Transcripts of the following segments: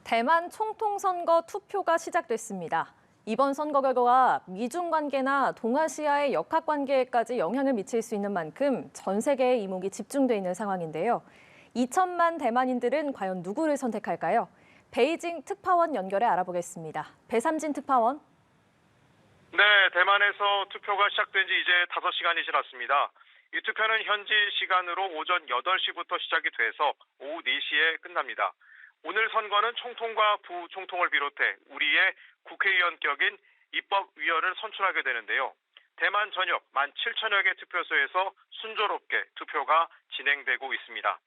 대만 총통선거 투표가 시작됐습니다. 이번 선거 결과가 미중 관계나 동아시아의 역학 관계에까지 영향을 미칠 수 있는 만큼 전 세계의 이목이 집중돼 있는 상황인데요. 2천만 대만인들은 과연 누구를 선택할까요? 베이징 특파원 연결해 알아보겠습니다. 배삼진 특파원. 네, 대만에서 투표가 시작된 지 이제 5시간이 지났습니다. 이 투표는 현지 시간으로 오전 8시부터 시작이 돼서 오후 4시에 끝납니다. 오늘 선거는 총통과 부총통을 비롯해 우리의 국회의원격인 입법위원을 선출하게 되는데요. 대만 전역 17,000여 개 투표소에서 순조롭게 투표가 진행되고 있습니다.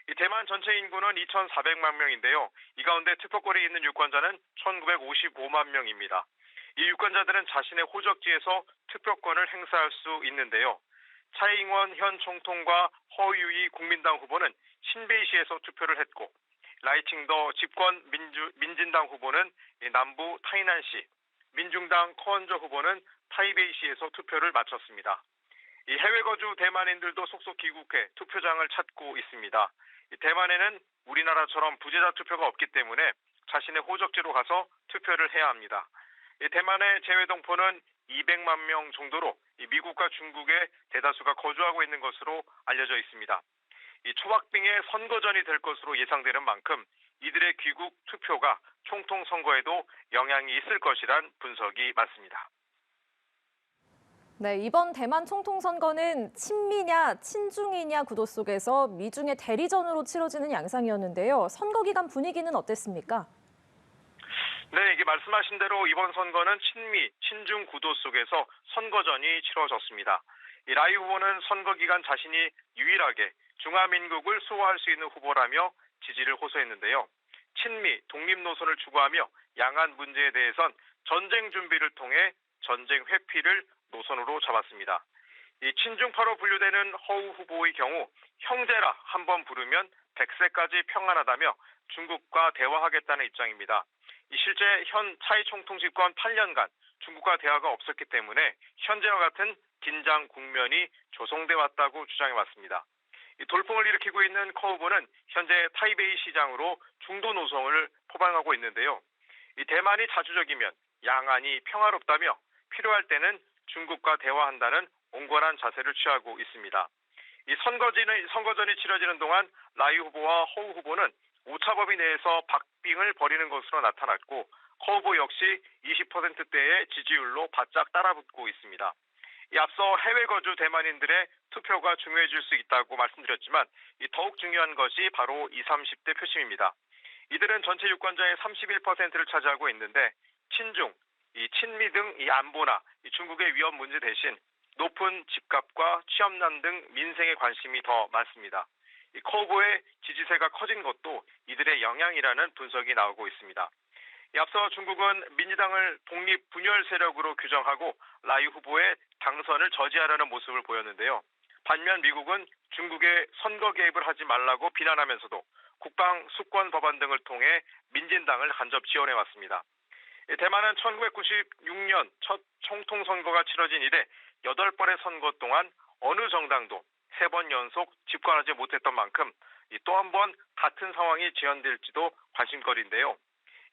이 대만 전체 인구는 2,400만 명인데요. 이 가운데 투표권이 있는 유권자는 1,955만 명입니다. 이 유권자들은 자신의 호적지에서 투표권을 행사할 수 있는데요. 차이잉원 현 총통과 허유이 국민당 후보는 신베이시에서 투표를 했고, 라이칭더 집권 민진당 후보는 남부 타이난시, 민중당 커언저 후보는 타이베이시에서 투표를 마쳤습니다. 이 해외 거주 대만인들도 속속 귀국해 투표장을 찾고 있습니다. 대만에는 우리나라처럼 부재자 투표가 없기 때문에 자신의 호적지로 가서 투표를 해야 합니다. 대만의 재외동포는 200만 명 정도로 미국과 중국의 대다수가 거주하고 있는 것으로 알려져 있습니다. 이 초박빙의 선거전이 될 것으로 예상되는 만큼 이들의 귀국 투표가 총통 선거에도 영향이 있을 것이란 분석이 많습니다. 네, 이번 대만 총통 선거는 친미냐 친중이냐 구도 속에서 미중의 대리전으로 치러지는 양상이었는데요. 선거 기간 분위기는 어땠습니까? 네, 이게 말씀하신 대로 이번 선거는 친미, 친중 구도 속에서 선거전이 치러졌습니다. 이 라이 후보는 선거 기간 자신이 유일하게 중화민국을 수호할 수 있는 후보라며 지지를 호소했는데요. 친미, 독립 노선을 추구하며 양안 문제에 대해선 전쟁 준비를 통해 전쟁 회피를 노선으로 잡았습니다. 이 친중파로 분류되는 허우 후보의 경우 형제라 한번 부르면 100세까지 평안하다며 중국과 대화하겠다는 입장입니다. 실제 현 차이 총통 집권 8년간 중국과 대화가 없었기 때문에 현재와 같은 긴장 국면이 조성돼 왔다고 주장해 왔습니다. 돌풍을 일으키고 있는 커 후보는 현재 타이베이 시장으로 중도 노선을 포방하고 있는데요. 이 대만이 자주적이면 양안이 평화롭다며 필요할 때는 중국과 대화한다는 온건한 자세를 취하고 있습니다. 이 선거전이 치러지는 동안 라이 후보와 허우 후보는 오차범위 내에서 박빙을 벌이는 것으로 나타났고, 커 후보 역시 20%대의 지지율로 바짝 따라붙고 있습니다. 앞서 해외 거주 대만인들의 투표가 중요해질 수 있다고 말씀드렸지만 더욱 중요한 것이 바로 20, 30대 표심입니다. 이들은 전체 유권자의 31%를 차지하고 있는데 친중, 친미 등 안보나 중국의 위험 문제 대신 높은 집값과 취업난 등 민생에 관심이 더 많습니다. 커 후보의 지지세가 커진 것도 이들의 영향이라는 분석이 나오고 있습니다. 앞서 중국은 민주당을 독립 분열 세력으로 규정하고 라이 후보의 당선을 저지하려는 모습을 보였는데요. 반면 미국은 중국의 선거 개입을 하지 말라고 비난하면서도 국방 수권 법안 등을 통해 민진당을 간접 지원해 왔습니다. 대만은 1996년 첫 총통 선거가 치러진 이래 8번의 선거 동안 어느 정당도 3번 연속 집권하지 못했던 만큼 또 한 번 같은 상황이 재현될지도 관심거리인데요.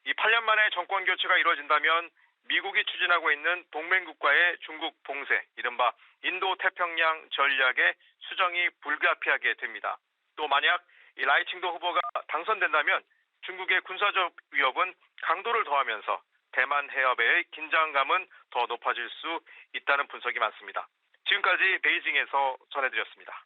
8년 만에 정권 교체가 이루어진다면 미국이 추진하고 있는 동맹국가의 중국 봉쇄, 이른바 인도-태평양 전략의 수정이 불가피하게 됩니다. 또 만약 라이칭도 후보가 당선된다면 중국의 군사적 위협은 강도를 더하면서 대만 해협의 긴장감은 더 높아질 수 있다는 분석이 많습니다. 지금까지 베이징에서 전해드렸습니다.